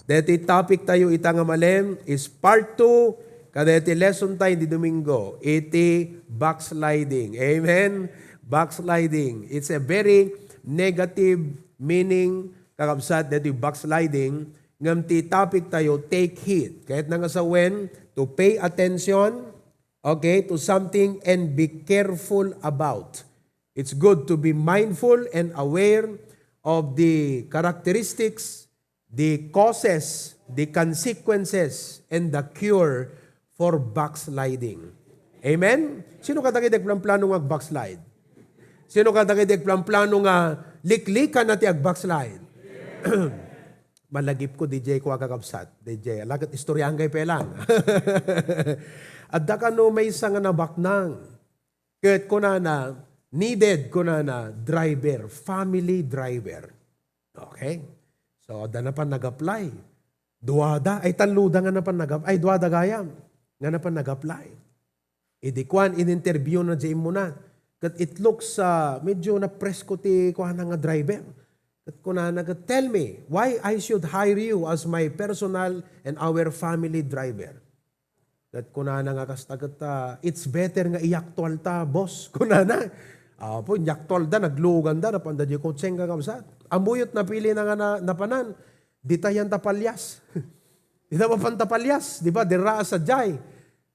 Deti topic tayo itang malem is part 2. Kadeti lesson tayo di Domingo. Iti backsliding. Amen? Backsliding. It's a very negative meaning kakabsat deti backsliding. Ngam ti topic tayo, take heed. Kahit nga sa when, to pay attention, okay, to something and be careful about. It's good to be mindful and aware of the characteristics, the causes, the consequences, and the cure for backsliding. Amen? Sino katakidig plano nga backslide? Sino katakidig plano nga liklikan na ti ag-backslide? Malagip ko, DJ ko kakabsat. DJ, alagat istoryahan kay pelang. At da ka no may isa nga nabaknang. Kahit ko na needed ko na driver, family driver. Okay? So, da na pa nag-apply. Duwada, ay taluda nga na pa nag-apply. Ay, duwada gayam. Nga na pa nag-apply. Idikwan, in-interview na dyan mo na. Kat it looks, medyo na-press ko ti kuha na nga driver. Kat ko na tell me, why I should hire you as my personal and our family driver? Kat ko na nga kastagat, it's better nga iyaktwal ta, boss. Ko na. Po, iyaktwal da, naglugan da, napanda di ko tseng kakabsat. Ambuyot na pili na nga napanan, di tayan tapalyas. Di na mapantapalyas, di ba? Dira sa jay.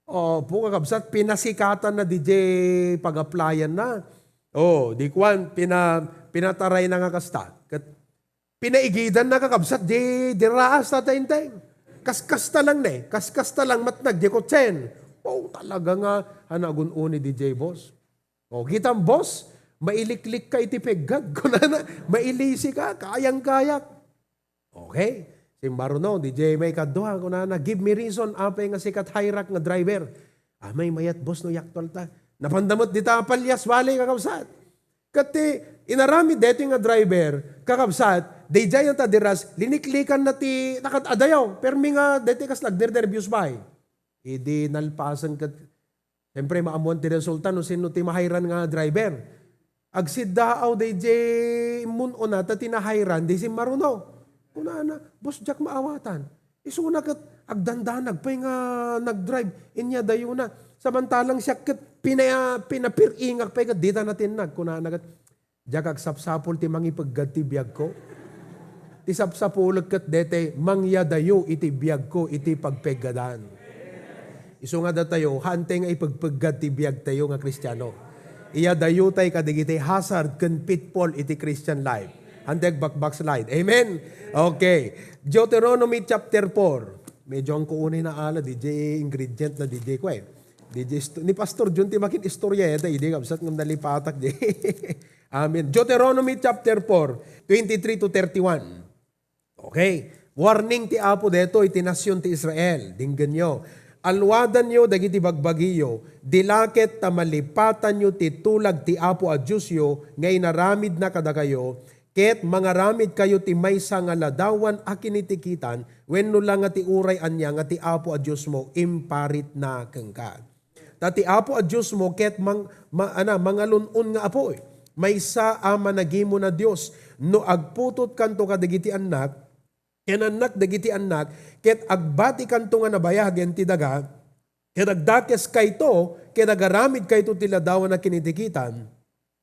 O, po kakabsat, pinasikatan na DJ pag-applyan na. O, di kwan, pinataray na nga kasta. Pinaigidan na kakabsat, di raas na tayinteng. Kaskasta lang ne, kaskasta lang matnag, di ko tsen. Oh, talaga nga, hanagun uni DJ boss. O, kitang boss, mailiklik ka itipegag. Kunana, mailisi ka, kayang-kayak. Okay. Simbaro no, DJ may kadwa, kunana, give me reason, apay nga sikat high-rack nga driver. May mayat boss no yaktol ta. Napandamot di ta palyas, wali kakabsat. Kati, inarami deti nga driver, kakabsat, DJ yung tadiras, liniklikan na ti, nakatadayaw, permi nga deti kas nagder-derbius bay. Idi nalpasan kat, siyempre maamuan ti resulta, no sino ti mahayran nga driver. Agsidaaw DJ muno na, ta tinahayran, di si maruno. Kunana, boss Jack maawatan. Isuna kat, agdandanag, pa'y nga nag-drive, inya dayo na. Samantalang siya kat, pinapiringak, pa'y kat, dita natin nag. Kunana kat, Jack agsapsapol ti mangipagad ti biyag ko. Ti sapsapulog kat dete, mangyadayo iti biyag ko, iti pagpegadan. Iso nga da tayo, hante nga ipagpagad ti biyag tayo nga Kristiyano. Iya dayo tayo kadigiti hazard kan pitfall iti Christian life. Handeg backslide. Amen? Okay. Deuteronomy chapter 4. Medyo ang kuunay na ala, DJ ingredient na DJ ko eh. Ni Pastor John Timakin istorya eh, hindi kapsat ng nalipatak di. Amen. Deuteronomy chapter 4, 23 to 31. Okay. Warning ti Apo deto, iti nasyon ti Israel. Dinggan nyo. Alwadan nyo, dagiti bagbagiyo, dilakit ta malipatan nyo ti tulag ti Apo a Diyosyo, ngay naramid na kada kayo, ket mangaramid kayo ti maysa nga ladawan akin itikitan, wenno lang nga ti uray anya nga ti Apo a Diyos mo, imparit na kengka. Tati Apo a Diyos mo, ket mangalunun nga apo, maysa a managimo na Diyos, no agputot kanto kadagiti anak, ken anak dagiti anak, ket agbati kanto nga nabayagen ti daga, ket agdakes kayto, ket agaramid kayto ti ladawan na kinitikitan,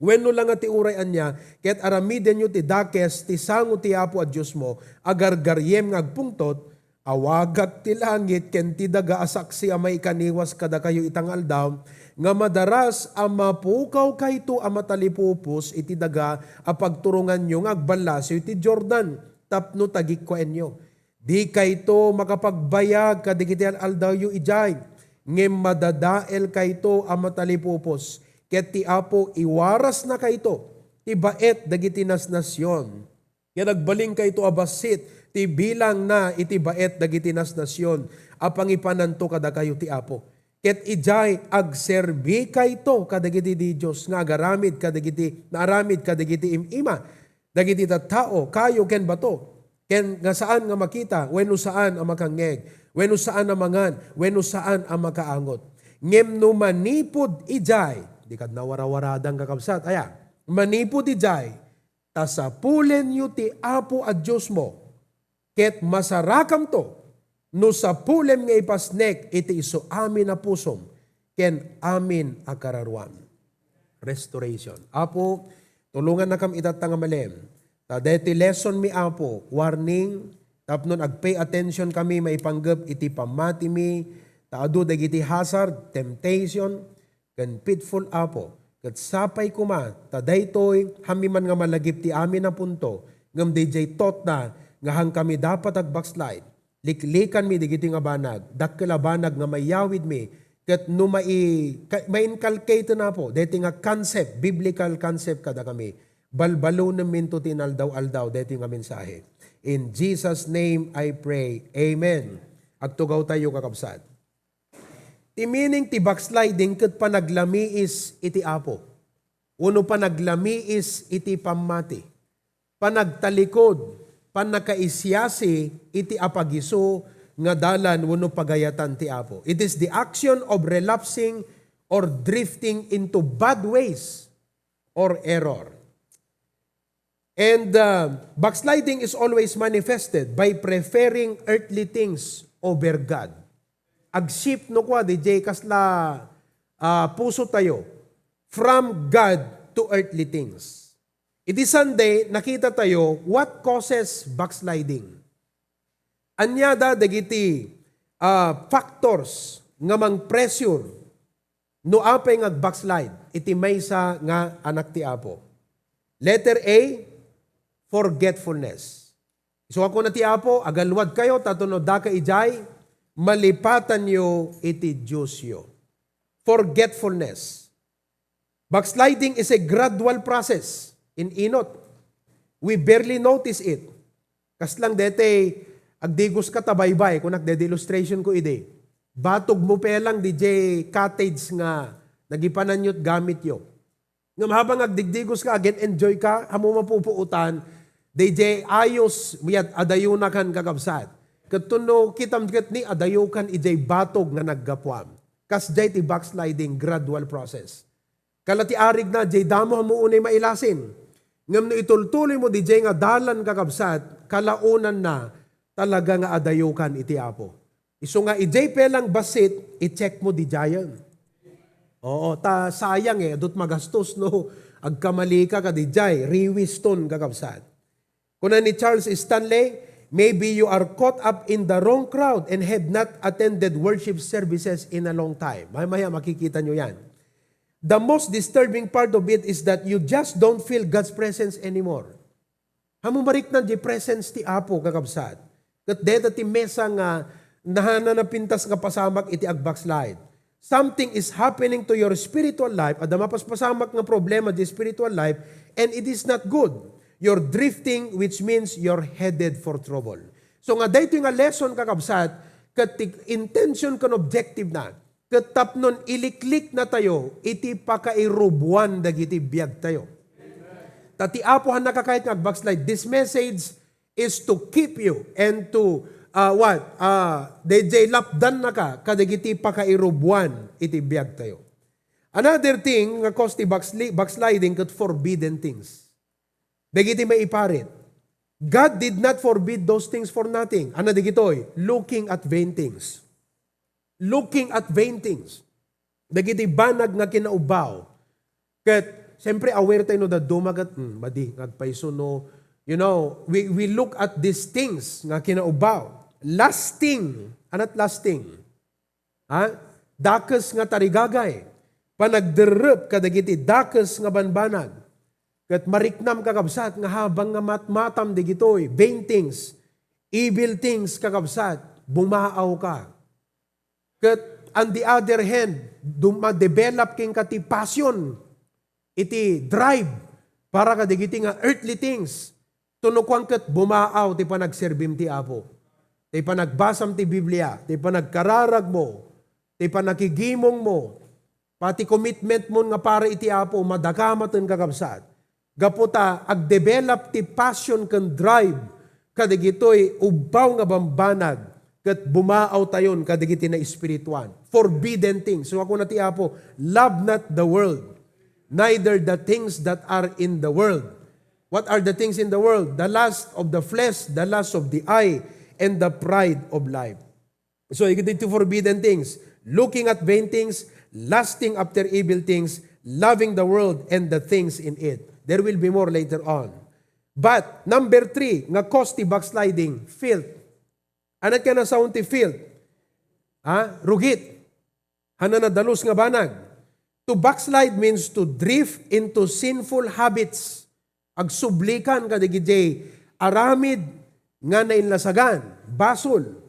wenno lang nga ti uray anya, ket aramiden nyo ti dakes, ti sango ti Apo a Diyos mo, agargaryem nga agpungtot, awagak ti langit, ken ti daga asaksi amay kaniwas kada kayo itang aldaw, nga madaras amapukaw kayto amatalipupos, iti daga apagturungan nyo nga agbalasyo iti Jordan, tapno tagikkoen nyo. Di kayto makapagbayag kadigiti aldaw yu ijay, ngem madadael kayto amatalipupos, ket ti Apo iwaras na kayto, ti baet dagiti nasnasyon. Kaya nagbaling kayto abasit, ti bilang na iti baet dagiti nasnasyon, apangipananto kada kayo ti Apo. Ket ijay agserbi kayto kadagiti di Diyos, nga agaramid kadagiti, naaramid kadagiti imima, dagiti tattao, kayo ken bato, ken nga saan nga makita, wenno saan ang makangeg, wenno saan ang mangan, wenno saan ang makaangot. Ngem no manipod ijay, di kad nawarawaradang kakabsat, manipod ijay, tasapulen yu ti Apo a Diyos mo, ket masarakam to, no sa pulem nga ipasnek, iti iso amin na pusom, ken amin akararwam. Restoration. Apo, tulungan na kam itatanga malem. Ta deti lesson mi apo, warning, tapnon agpay attention kami maipanggap iti pamati mi, taado dagiti hazard, temptation, ken pitfall apo. Ket sapay kuma, ta daytoy hamiman nga malagip ti amin na punto, ngem DJ tot na nga hang kami dapat ag backslide. Liklikan mi digiti nga banag, dakkel banag nga mayawid mi. Kat no ma-inculcate na po, deti nga concept, biblical concept kada kami, balbalo na minto tinaldaw-aldaw, deti nga mensahe. In Jesus' name I pray. Amen. Agtugaw tayo kakabsat. Ti meaning ti backsliding kat panaglamiis iti apo. Uno panaglamiis iti pamati. Panagtalikod, panakaisyasi iti apagiso, nga dalan wano pagayatan ti apo. It is the action of relapsing or drifting into bad ways or error. And backsliding is always manifested by preferring earthly things over God. Agsip no kwa, DJ, kasla puso tayo from God to earthly things. It is Sunday, nakita tayo what causes backsliding. Anyada dagiti factors nga mang pressure no apay nga backslide iti maysa nga anak ti apo. Letter A, forgetfulness. So ako na ti apo, agalwad kayo, tatuno da ka ijay, malipatan nyo iti Diyosyo. Forgetfulness. Backsliding is a gradual process in inot. We barely notice it. Kaslang dete, agdigos ka tabaybay, kung nagde-illustration ko ide. Batog mo pelang DJ cottage nga nagipananyot gamit yo. Ngam habang agdigdigos ka, again enjoy ka, hamo mapupuutan, DJ ayos, wiyat adayunakan kakabsat. Katuno kitam ket ni adayukan ijay batog nga naggapwam. Kas jay ti backsliding gradual process. Kalati arig na jay damo mo unay mailasin. Ngam no itultuloy mo DJ nga dalan kakabsat, kalaunan na talaga nga adayukan iti apo. Iso nga ijay pelang basit, i-check mo di jayan. Oo, ta sayang adut magastos no, agkamali ka di jay, rewiston kakabsat. Kuna ni Charles Stanley, maybe you are caught up in the wrong crowd and have not attended worship services in a long time. Maya makikita nyo yan. The most disturbing part of it is that you just don't feel God's presence anymore. Hamumarik na di presence ti apo kakabsat. Kat deta ti mesa nga nahananapintas nga pasamak iti agbackslide. Something is happening to your spiritual life, at mapas-pasamak nga problema di spiritual life, and it is not good. You're drifting, which means you're headed for trouble. So nga dito nga lesson kakabsat, kat intention kan objective na, kat tapnon iliklik na tayo, iti pakairubuan dagiti biyag tayo. Tati apohan nakakait nga agbackslide. This message is to keep you and to DJ lapdan na ka kadagiti pakairubuan iti biag tayo. Another thing nga cause ti backsliding kat forbidden things. Dagiti maiparit. God did not forbid those things for nothing. Ano digitoy? Looking at vain things. Looking at vain things. Dagiti banag nga kinaubaw. Kat siyempre aware tayo no da dumagat madi ngagpaiso no. You know, we look at these things nga kinaubaw. Lasting. Anat lasting? Ha? Dakes nga tarigagay. Panagderep kadagiti dakes nga banbanag. Kat mariknam kakabsat nga habang nga matmatam digitoy. Vain things. Evil things kakabsat. Bumaaw ka. Kat on the other hand, dumadevelop king kati passion. Iti drive. Para kadagiti nga earthly things. Tunukwang kat bumaaw, ti panagserbim ti apo. Ti panagbasam ti Biblia. Ti panagkararag mo. Ti panakigimong mo. Pati commitment mo nga para iti apo, madakamatan kakabsat. Gaputa, ag-develop ti passion kan drive. Kadigito'y ubaw nga bambanag. Kat bumaaw tayon kadigiti na espirituan. Forbidden things. So ako na ti apo, love not the world. Neither the things that are in the world. What are the things in the world? The lust of the flesh, the lust of the eye, and the pride of life. So, you get to forbidden things. Looking at vain things, lusting after evil things, loving the world and the things in it. There will be more later on. But, number 3, nga cause ti backsliding, filth. Anat ka na sound ti filth? Rugit. Hana na dalus nga banag. To backslide means to drift into sinful habits. Agsublikan ka digiti aramid nga nainlasagan, basol,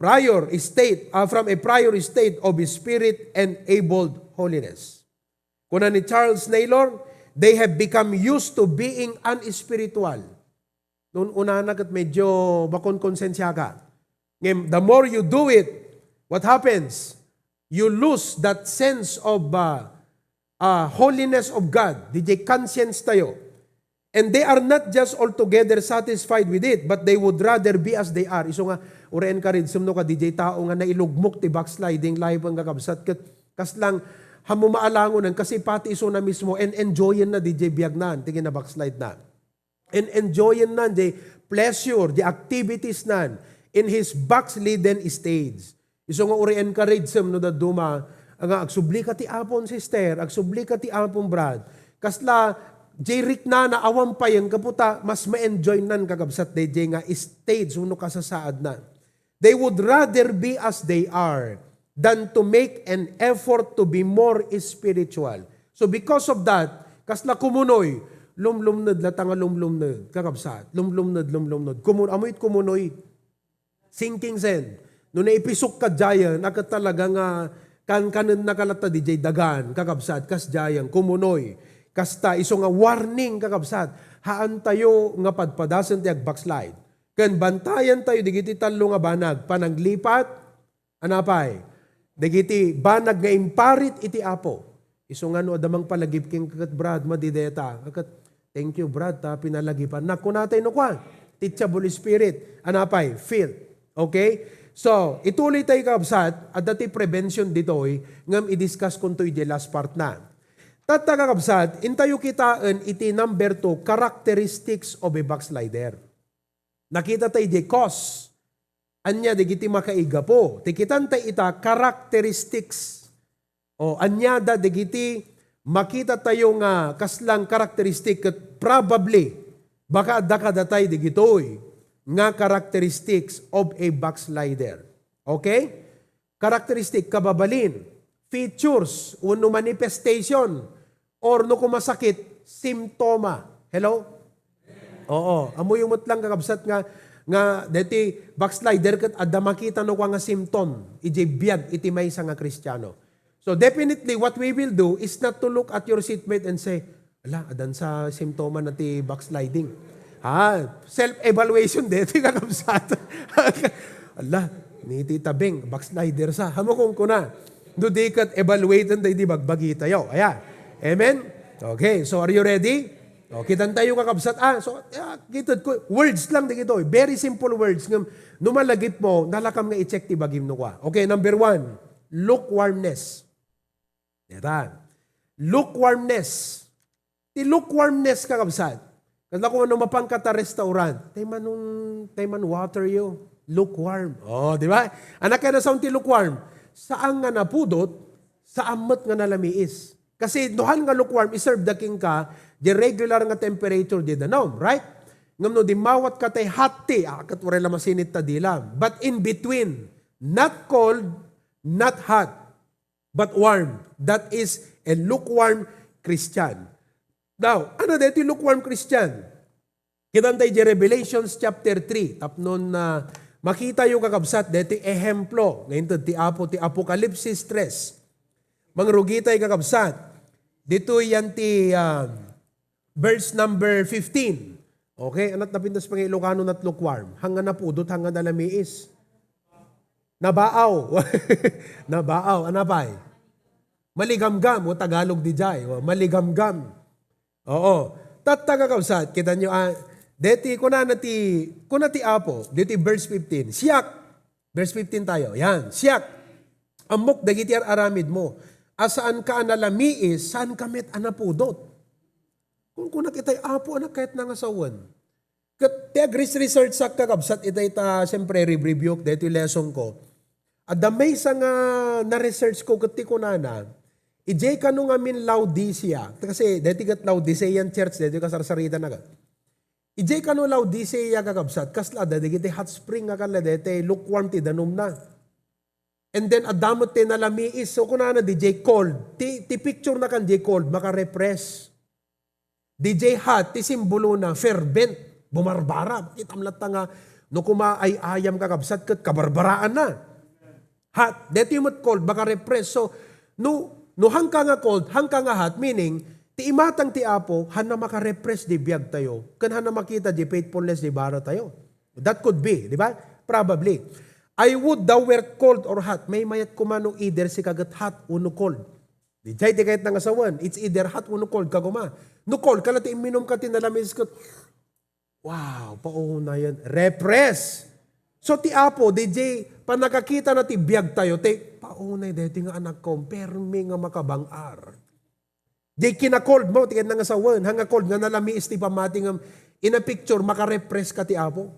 from a prior state of spirit enabled holiness. Kuna ni Charles Naylor, they have become used to being unspiritual. Noon una na kat medyo bakon konsensya ka. The more you do it, what happens? You lose that sense of holiness of God. DJ conscience tayo. And they are not just altogether satisfied with it, but they would rather be as they are. Iso nga, ure-encourage sumno ka, DJ tao nga nailugmok ti backsliding life ang kakabsat. Kas lang, hamumaalangonan, kasi pati iso na mismo, and enjoyin na DJ biyagnan, tingin na backslide na. And enjoyin na, the pleasure, the activities na, in his backslidden stage. Iso nga ure-encourage sumno da duma, nga agsubli ka ti apon sister, agsubli ka ti apon brad, kasla, Jirik na awam pa yung kaputa, mas ma-enjoy nan kakabsat DJ nga stage, uno kasasaad na. They would rather be as they are than to make an effort to be more spiritual. So because of that, kasla kumunoy, lumlumnod, latanga lumlumnod, kakabsat, lumlumnod, amoy't kumunoy, sinking sand. Noon na ipisok ka jayan, akat talaga nga, kanan nakalata DJ dagan, kakabsat, kas jayan, kumunoy. Kasta iso nga warning kakabsat, haan tayo nga padpadasan ti backslide. Ken bantayan tayo digiti talo nga banag, panaglipat, anapay, digiti banag nga imparit iti apo. Iso nga no adamang palagip king kakat brad, madideta, kakat, thank you brad, pinalagipan. Naku natay no kwa, teachable spirit, anapay, feel. Okay? So, ituloy tayo kakabsat, at dati prevention ditoy, ngam i-discuss kung to'y the last part na. Tatakakabsat, intayo kitaan iti number 2, characteristics of a backslider. Nakita tayo di cause. Anya di kiti makaiga po. Tikitan tayo ita characteristics. O anya da di kiti makita tayo nga kaslang characteristic at probably baka adda tayo di gitoy nga characteristics of a backslider. Okay? Characteristic, kababalin. Features, uno manifestation, or no kumasakit, simptoma. Hello? Oo. Amo yung mutlang kakabsat nga deti backslider kat adda makita no nga symptom, ije biyag iti maysa nga Kristiyano. So definitely what we will do is not to look at your seatmate and say, ala, adan sa simptoma na ti backsliding. Self-evaluation deti kakabsat. Ala, ni Tita Beng, backslider sa. Hamo kong kuna. Do they cut evaluate and they di bagbagi tayo. Ayan. Amen? Okay, so are you ready? O, kitan tayo kakabsat. Kitad ko, words lang di ito. Very simple words. Numalagip mo, nalakam nga i-check ti bagim no kwa. Okay, number 1, lukewarmness. Yan. Lukewarmness. Ti lukewarmness kakabsat. Kasi kung ano mapangkata restaurant, tay man water yo. Lukewarm. Oh, di ba? Anak ka na sound ti lukewarm. Saan nga napudot, sa amot nga nalamiis. Kasi dohan nga lukewarm, iserve the king ka, di regular nga temperature di danom, right? Ngam no, di mawat ka tay hati, kat wala masinit ta dilam. But in between, not cold, not hot, but warm. That is a lukewarm Christian. Now, ano dito yung lukewarm Christian? Kitan tayo di Revelations chapter 3, tapnon na makita yung kakabsat, deti ehemplo, ngayon ti Apocalypse 3. Mangrugitay kakabsat, dito yan ti verse number 15. Okay, anat napintas pang Ilocano nat lukewarm, hanga napudot, hanga nalamiis. Nabaaw. Nabaaw, anapay? Maligamgam, o Tagalog di jay, maligamgam. Oo, tatagakabsat, kita nyo, deti kuna ti apo, deti verse 15. Siyak, verse 15 tayo. Yan, siyak. Amok dagiti aramid mo. Asaan ka analamiis, saan kamit anapudot. Kung nakitay apo anak kahit nangasawan. Kat te research sa kakabsat itay ta siyempre review dito yung lesson ko. At damay sa nga na-research ko kati ko na ijay ka nung amin Laodicea. Kasi dito kat Laodicean church, dito ka sarsarita na ka. Ijay ka nung Laodicea kakabsat, kasla dito hot spring nga kala dito lukewarm ti danum na. And then adamot ti nalamiis. So kung na DJ cold, ti picture na kan DJ cold, maka-repress. DJ hot, ti simbolo na fervent. Bumarbara. Kitamlat nga, no kuma ay ayam kakabsat kat kabarbaraan na. Hot. Dito yung cold, baka repress. So, no hang ka nga cold, hang ka nga hot, meaning, ti imatang ti apo, han na makarepress di biyag tayo. Kan han na makita di faithfulness di bara tayo. That could be, di ba? Probably. I would thou were cold or hot. May mayat kumano either si kagat hot o no cold. Di jay di kahit nangasawan. It's either hot o no cold kaguma. No cold, kalati iminom ka tinalamis ko. Wow, pauna yan. Repress. So ti apo, DJ, pa nakakita na ti biyag tayo, pauna dito nga anak ko, permi nga makabangar. Di kinakold mo, ti nga sawan, hanga cold nga nalamiis ti pamati nga, in a picture, makarepress ka ti apo.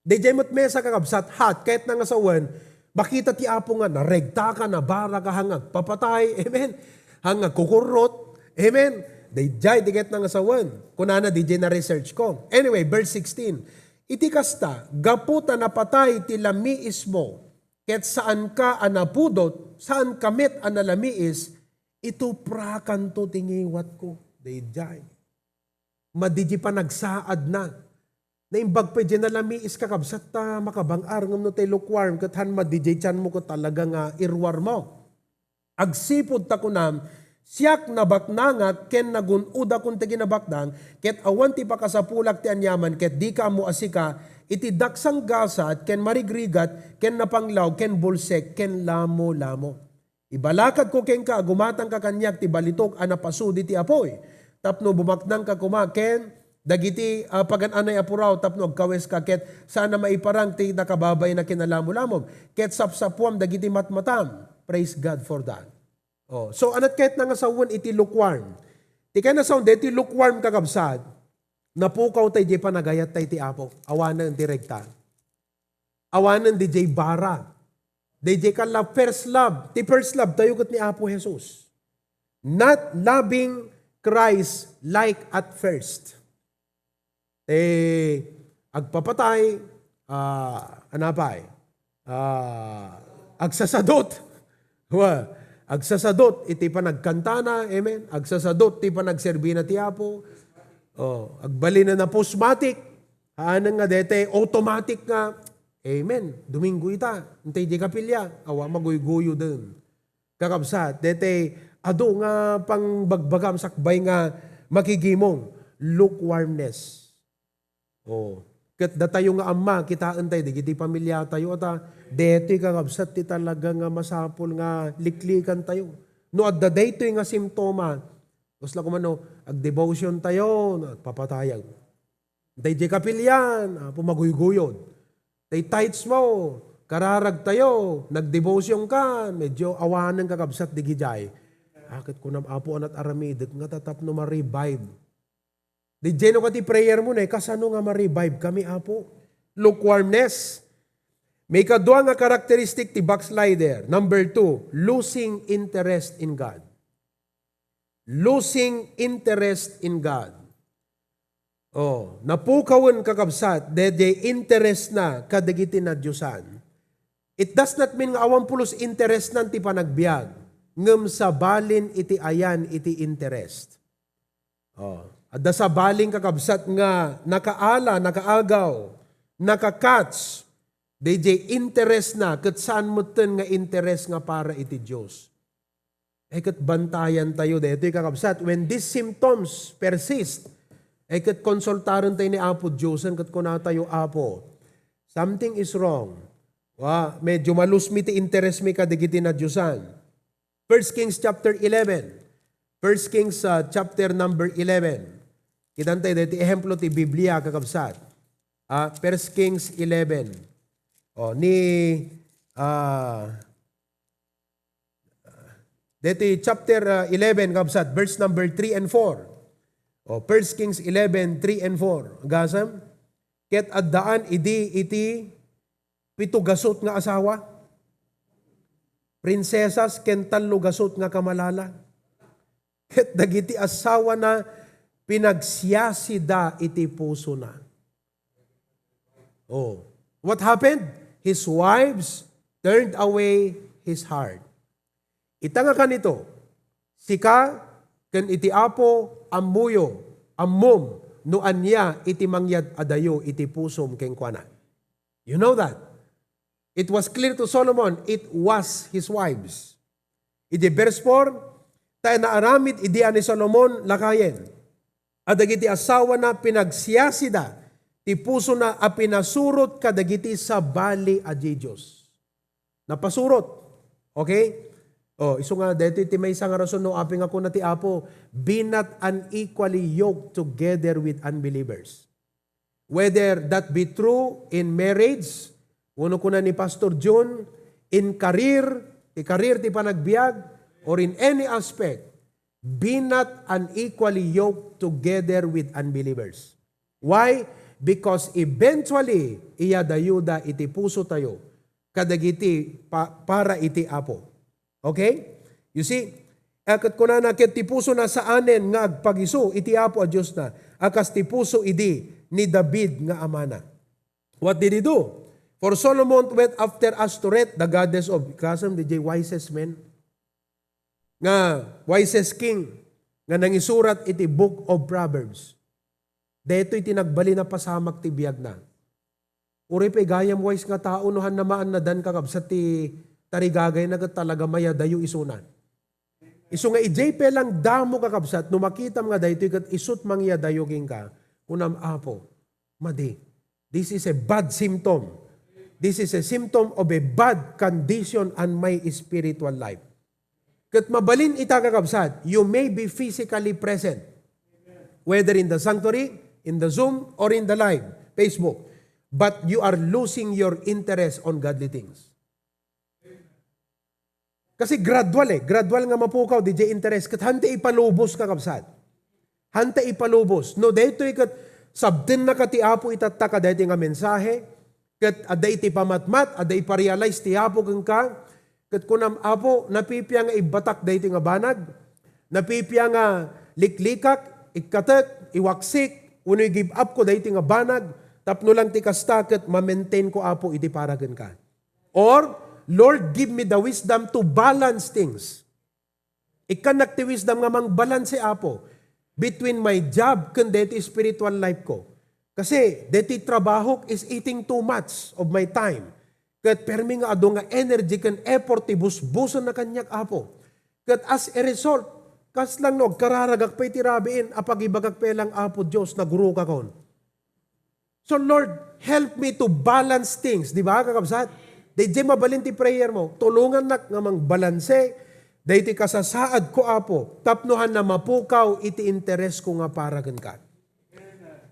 DJ mo't mesa kakabsat, hot, kahit nga sawan, bakita ti apo nga, naregta ka, nabara ka, hangag papatay, amen. Hangag kukurot, amen. DJ, di kahit nga sawan. Kunana, DJ na research ko. Anyway, verse 16. Iti kasta, gaputa na patay ti lamiis mo, ket saan ka anapudot, saan kamit analamiis, ito prakan to tingiwat ko. DJ. Madiji pa nagsaad na. Naimbag pa dyan na lamiis kakabsat ta makabangar ngam no tay lukewarm, ket han madiji chan mo ko talaga nga irwar mo. Agsipod ta kunam, siyak na baknangat ken nagunuda kun ti ginabakdang ket awan ti pakasapulak ti anyaman ket di ka mo asika iti daksang gasat ken marigrigat ken napanglaw ken bulsek ken lamo-lamo. Ibalakad ko ken ka gumatang ka kanyak ti balitok a napasudi ti apoy. Tapno bumaknang ka kuma ken dagiti pagan-anay apuraw tapno agkawes ka ket sana maiparang ti nakababay na kinalamo-lamog ket sapsapuam dagiti matmatam. Praise God for that. Oh, so anat kahit nga sawan iti lukewarm. Ti kaya na sound iti lukewarm kakabsad. Napukaw tayo di panagayat tayo ti apo. Awanan direkta. Awanan di jay bara. Di jay ka love, first love. Ti first love tayo kat ni Apo Jesus. Not loving Christ like at first. Agpapatay, anapay, agsasadot. Agsasadot, iti pa nagkantana, amen. Agsasadot, iti pa nagserbi na ti Apo. Agbali na postmatic, anang nga dete, automatic nga, amen. Domingo ita, intay di kapilya, awa maguyguyo din. Kakabsat, dete, ado nga pang bagbagam sakbay nga makigimong lukewarmness. Kat datayo nga ama, kitaan tayo, di pamilya tayo, ata, deto'y kakabsat, ti talaga nga masapol nga liklikan tayo. No, at the day to'y nga simptoma, usla ko man no, ag-devotion tayo, papatayag. Day di kapilyan, pumaguyguyon. Day tights mo, kararag tayo, nag-devotion ka, medyo awanan kakabsat, di gijay. Akit ko nam apo anat aramidek, nga tatap no ma-revive. Di jeno ka ti prayer mo na, kasano nga ma-revive kami, Apo? Lukewarmness. May kadwa nga karakteristik ti backslider. Number 2, losing interest in God. Losing interest in God. Napukawan kakabsat, dede interest na kadagiti na Diyosan. It does not mean nga awan pulos interest nan ti panagbiag. Ngem sa balin iti ayan iti interest. At sa baling kakabsat nga nakaala, nakaagaw, nakakatch, DJ interest na, kat saan mo ten nga interest nga para iti Diyos. Kat bantayan tayo dito kakabsat. When these symptoms persist, kat konsultaran tayo ni Apo Diyosan, kat kuna tayo Apo, something is wrong. Medyo malusmi ti interest mi kadigiti na Diyosan. 1 Kings chapter 11. 1 Kings chapter number 11. Kitan tayo dito, ehemplo ti Biblia kakabsat. 1 Kings 11. Dito chapter 11 kakabsat, verse number 3 and 4. O, 1 Kings 11, 3 and 4. Gasam? Ket addaan iti pito gasot nga asawa. Prinsesas ken tallo gasot nga kamalala. Ket dagiti asawa na pinagsiyasida iti puso na. Oh, what happened? His wives turned away his heart. Ita nga kanito, sika ken iti apo ammuyo, ammom, no anya iti mangyad adayo iti pusom ken kuana. You know that? It was clear to Solomon, it was his wives. Iti verse 4, tayo na aramid idian ni Solomon lakayen. Adagiti asawa na pinagsiyasida, ti puso na apinasurot kadagiti sa bali a Diyos. Napasurot. Okay? Oh, iso nga dito iti may isang rason no aping ako na ti Apo, be not unequally yoked together with unbelievers. Whether that be true in marriage, uno ko na ni Pastor John, in career ti panagbiag, or in any aspect, be not unequally yoked together with unbelievers. Why? Because eventually, iya dayuda iti puso tayo, kadagiti para iti Apo. Okay? You see, akat ko na nakit ti puso na sa anen nga agpagiso, iti Apo a Diyos na, akas ti puso idi ni David nga amana. What did he do? For Solomon went after Astoret, the goddess of Kasam, the wisest men, nga wisest king, nga nangisurat iti book of Proverbs. Deto'y tinagbali na pasamak ti biyag na. Uri pa gayam wise nga tao, nohan namaan na dan kakabsat ti tarigagay na talaga maya dayo isunan. Isu nga ijay pelang damo kakabsat, no makita mga daytoy kat isut mangya dayo king ka, unam Apo, madi. This is a bad symptom. This is a symptom of a bad condition on my spiritual life. Kat mabalin ita kakabsat, you may be physically present. Whether in the sanctuary, in the Zoom, or in the live, Facebook. But you are losing your interest on godly things. Kasi gradual nga mapukaw, DJ interest, kat hante ipalubos kakabsat. Hante ipalubos. No, dito kat sabdin na kati Apo itataka dito nga mensahe, kat aday iti pamatmat, aday iparealize ti Apo kang ka, kat kunam Apo, napipya nga ibatak dito nga banag, napipya nga liklikak, ikatek, iwaksik, uno'y give up ko dito nga banag, tapno lang ti kasta, kat ma-maintain ko Apo iti paragan ka. Or, Lord, give me the wisdom to balance things. Ikanak ti wisdom nga mang balance Apo between my job kan deti spiritual life ko. Kasi deti trabaho is eating too much of my time. Kat permi nga ado nga energy kan effort ti busbuson na kanyak Apo. Kat as a result, kas lang no, kararagak pa iti rabiin, apagibagak pelang Apo Diyos na guru ka kon. So Lord, help me to balance things. Di ba kakabsat? Dahil mabalin ti prayer mo, tulungan nak nga mang balanse, dahil ti kasasaad ko Apo, tapnohan na mapukaw iti interes ko nga paragan ka.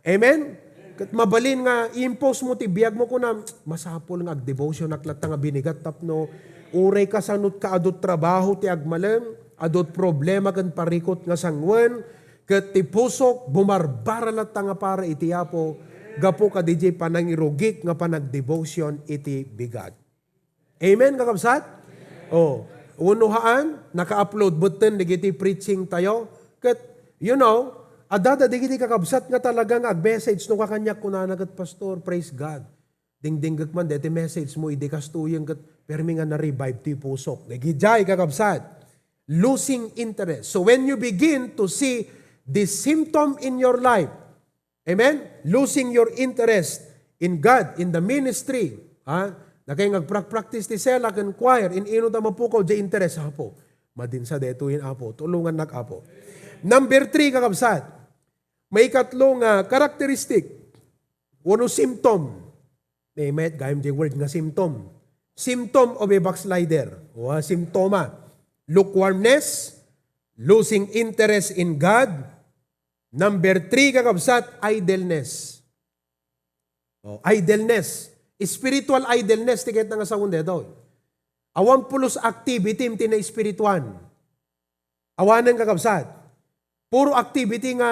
Amen? Kat mabalin nga, i-impose mo ti biyag mo ko na, masapol nga ag-devotion, naklat nga binigat tapno, uray ka sanot ka adot trabaho ti agmalem, adot problema kan parikot nga sangwen, kat ti pusok, bumarbara lat nga para iti Apo, gapo ka DJ panangirugik nga panag-devotion iti bigat. Amen, kakabsat? Oh, unuhaan, naka-upload button, digiti preaching tayo. Kat, you know, adada digiti kakabsat nga talagang ag-message no kakanyak kunanagat pastor, praise God. Ding-dinggak man, deti message mo, idikastuyang kat, permi nga na-revive ti pusok. Nagijay kakabsat. Losing interest. So when you begin to see this symptom in your life, amen? Losing your interest in God, in the ministry, na kayo nag-practice ti sela kan choir, in ino ta mapukaw di interes Apo. Madinsa detuin Apo, tulungan nak Apo. Number 3 kakabsat, may katlong karakteristik, uno symptom. May gayam di word nga symptom. Symptom of a backslider. O symptoma. Lukewarmness, losing interest in God. Number 3 kakabsat, idleness. Idleness. Spiritual idleness, tiket na nga sa unde daw. Awan pulos activity, ti na spirituan. Awanan kakabsat. Puro activity nga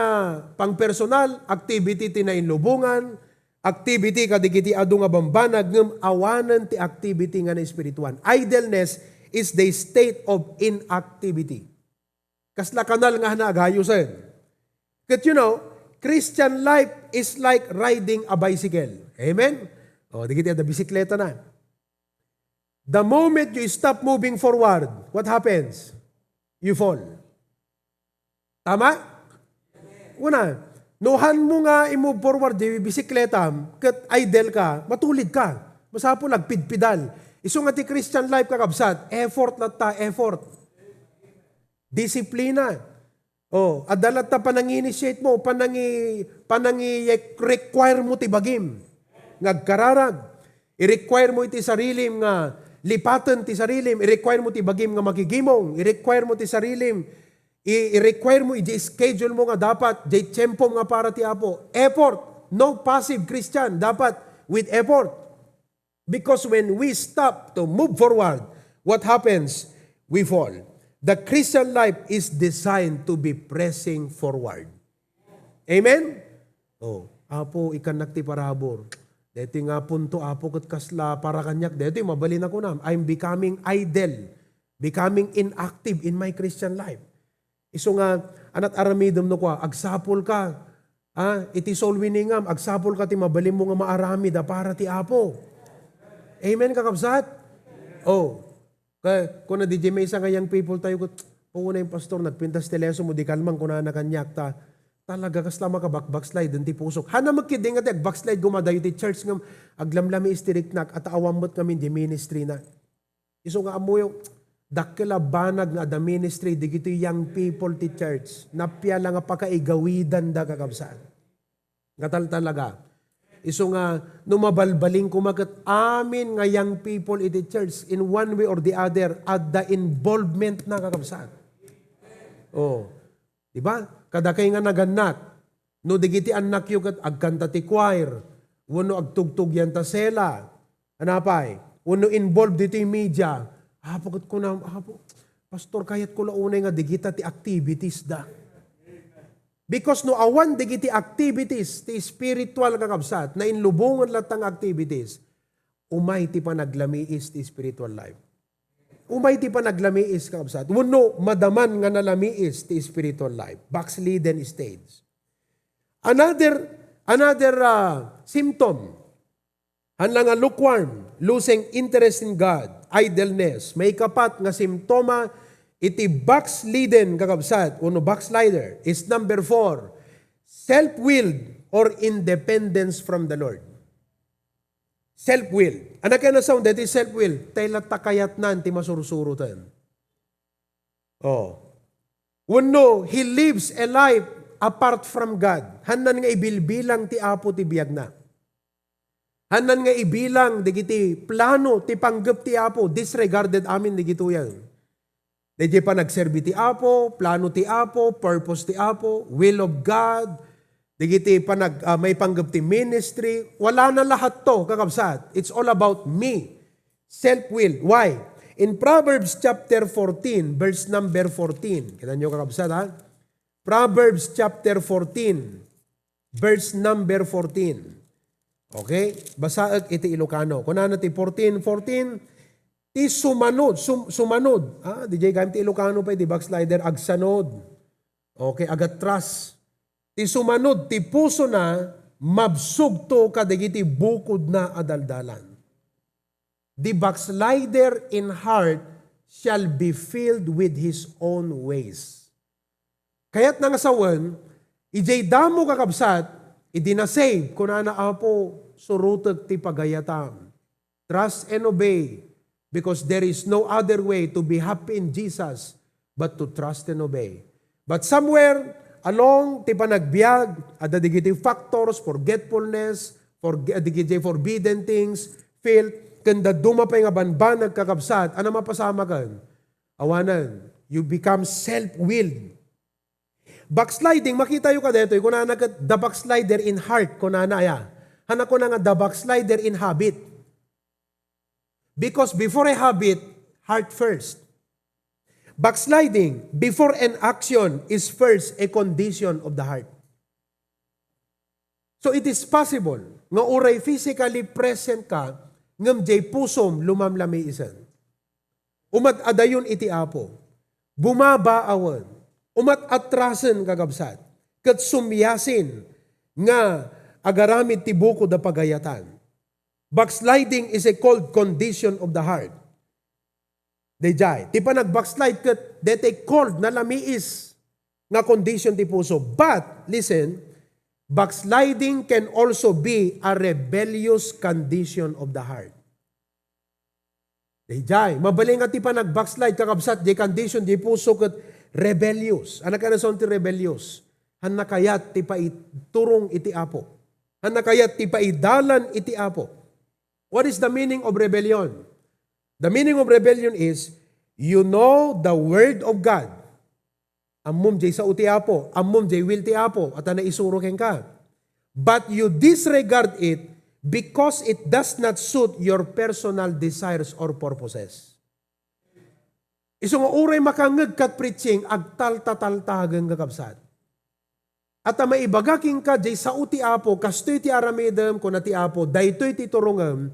pang personal, activity ti na inlubungan, activity kadigiti adu nga bambanag ngem awanan ti activity nga na espirituan. Idleness is the state of inactivity. Kasla kanal nga nagayusen. Kat Christian life is like riding a bicycle. Amen? O, digiti ada bisikleta na. The moment you stop moving forward, what happens? You fall. Tama? Una, nuhan mo nga i-move forward di bisikleta, kat idle ka, matulid ka. Masapo nagpidpidal. Iso nga ti Christian life kakabsat, effort na ta, effort. Disiplina. Oh, adalat ta panang-initiate mo, panang-require mo ti bagim. Ngagkararag. I-require mo iti sarilim nga lipatan ti sarilim. I-require mo ti bagim nga makigimong. I-require mo ti sarilim. I-require mo, i-schedule mo nga dapat, i-tiyempo nga para ti Apo. Effort. No passive Christian. Dapat with effort. Because when we stop to move forward, what happens? We fall. The Christian life is designed to be pressing forward. Amen? Oh, Apo, ikanak ti parabor. Dito nga punto, Apo, kat kasla para kanyak. Dito, mabalin ako na. I'm becoming idle. Becoming inactive in my Christian life. Iso nga, anat aramidom no kwa, agsapol ka. Iti soul winningam, agsapol ka ti mabalim mo nga maaramid para ti Apo. Amen, kakabsat? Oh, kaya kung na DJ may isa nga young people tayo, na yung pastor, nagpintas teleso mo, di kalmang kung na nakanyak ta, talaga kasla maka-backslide, ti pusok. Hana magkiding ati, backslide gumadayo ti church ngam, aglamlami istiriknak, at awamot kami di ministry na. Iso nga amuyo, dakila banag nga da ministry, di gito young people ti church, napya lang nga pakaigawidan da kakabsaan. Gatal talaga. Iso nga, numabalbaling kumagat amin nga young people in the church in one way or the other at the involvement na kakabsaan. Oh, di ba? Kada kay nga naganak, no digiti anak yung agkanta ti choir, wano agtugtug yan ta sela, anapay, wano involved dito yung media, hapagat ko na, pastor, kayat ko launay nga digita ti activities da. Because no awan digiti activities, ti spiritual kakabsat, na inlubungan latang activities, umay ti pa naglamiis ti spiritual life. Umay ti pa naglamiis kakabsat. Wano madaman nga nalamiis ti spiritual life. Backslidden stage. Another symptom, hanlang nga lukewarm, losing interest in God, idleness, may kapat nga simptoma, iti backslidden kakabsat, uno backslider, is number 4, self-willed or independence from the Lord. Self-willed. Anak na sound, that is self-willed. Tayo takayat nan, ti masursurutan. Oh. Uno, he lives a life apart from God. Hanan nga ibilbilang ti Apo ti biyag na. Hanan nga ibilang, digiti plano, ti panggap ti Apo, disregarded amin, digito yan. Di pa nagserbi ti Apo, plano ti Apo, purpose ti Apo, will of God, digiti pa may panggap ti ministry, wala na lahat to, kakabsat. It's all about me. Self-will. Why? In Proverbs chapter 14, verse number 14. Kita nyo kakabsat, ha? Proverbs chapter 14, verse number 14. Okay? Basaag iti Ilocano. Kunana ti 14, ti sumanod, sumanod. DJ kami ti Ilocano pa, ti backslider, agsanod. Okay, agatras. Ti sumanod, ti puso na, mabsugto kadigiti bukod na adaldalan. The backslider in heart shall be filled with his own ways. Kaya't nang asawan, ijay damo kakabsat, idinasave, kunana Apo, surutag ti pagayatam. Trust and obey. Because there is no other way to be happy in Jesus but to trust and obey. But somewhere along ti panagbiag, ada digiti factors, forgetfulness, digiti forbidden things, fail, kanda dumapay nga banban nagkakabsat, ano mapasama kan? Awanan, you become self-willed. Backsliding, makita yung kadeto, kung na the backslider in heart, kung na ya. Hanak ko na nga the backslider in habit. Because before a habit, heart first. Backsliding, before an action, is first a condition of the heart. So it is possible nga uray physically present ka ngam jay pusom lumamlami isan. Umat adayon iti Apo. Bumabaawan. Umat atrasen kagabsat. Kat sumyasin nga agaramid ti buko da pagayatan. Backsliding is a cold condition of the heart. Dejay. Ti pa nag-backslide kat dete cold na lamiis nga condition ti puso. But, listen, backsliding can also be a rebellious condition of the heart. Dejay. Mabaling nga ti pa nag-backslide kakabsat di condition di puso kat rebellious. Anak ka na son ti rebellious. Han nakayat ti pa iturong iti Apo. Han nakayat ti pa idalan iti Apo. What is the meaning of rebellion? The meaning of rebellion is, you know the word of God. Ammom jay sa uti Apo, ammom jay will ti Apo, at na isuro ken ka. But you disregard it because it does not suit your personal desires or purposes. Iso nga uray makangeg kat preaching, agtal-tataltagan kakabsat. At maibagaking ka jay sa uti Apo, kastoy ti aramidem ko na ti Apo, daytoy ti turungam,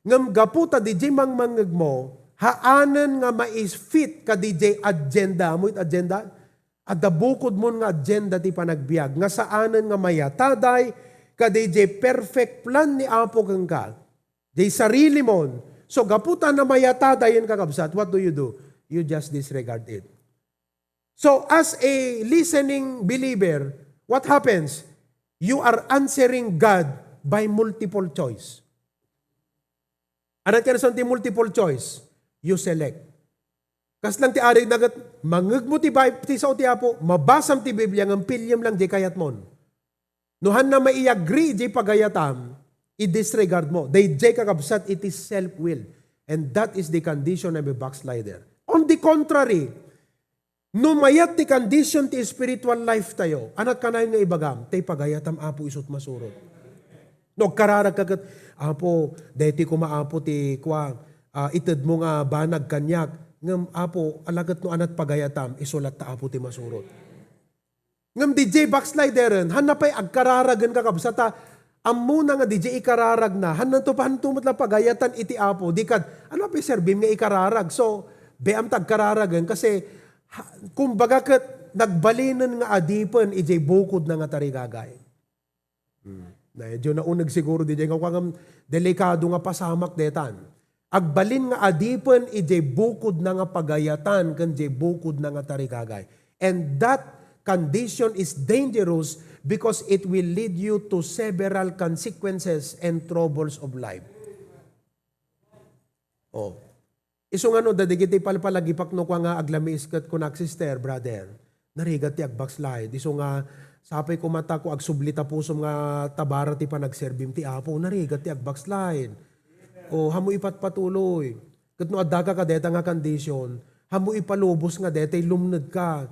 ngam gaputa di jay mangmangeg mo, haanan nga mais-fit ka di jay agenda, amoy agenda, at dabukod mo nga agenda ti panagbiag, nga saanan nga mayataday, ka di jay perfect plan ni Apo kang ka, jay sarili mo, so gaputa na mayataday yun kakabsat, what do? You just disregard it. So as a listening believer, what happens? You are answering God by multiple choice. Anong kanasan ti multiple choice? You select. Kas lang ti arig nagat, mangeg mo ti sa uti Apo, mabasam ti Biblia, ng pilyam lang di kayat mon. Nuhan na mai-agree di pagayatam, i-disregard mo. They jay kakabsat, it is self-will. And that is the condition of a backslider. On the contrary, numayat ti condition ti spiritual life tayo, anak ka na yung ibagam, tay pagayatam Apo isot masurot. No, kararag kagat, Apo, deti ko maapo ti kwa, ited mo nga banag kanyak, ngam Apo, alagat no anat pagayatam, isulat ta Apo ti masurot. Ngam DJ backslideran, hanapay agkararagan kakabsata, amuna nga DJ ikararag na, hananto pa hantumot lang pagayatan iti Apo, di kad, ano pa serbim nga ikararag, so, beam tagkararagan, kasi, kumbaga kat nagbalinan nga adipan, ijay bukod na nga tarigagay. Medyo naunag siguro di nga kung delikado nga pasamak detan. Agbalin nga adipan, ijay bukod na nga pagayatan, kan jay bukod na nga tarigagay. And that condition is dangerous because it will lead you to several consequences and troubles of life. Oh. Iso nga no, dadigiti palpalagipak no kwa nga aglamis kat kunak sister, brother, narigat ti agbackslide. Iso nga, sapay ko mata ko agsublita pusom nga tabara ti pa nagserbim ti Apo, narigat ti agbackslide. O hamu ipatpatuloy. Kat no adda ka deta nga condition, hamu ipalubos nga deta lumned ka,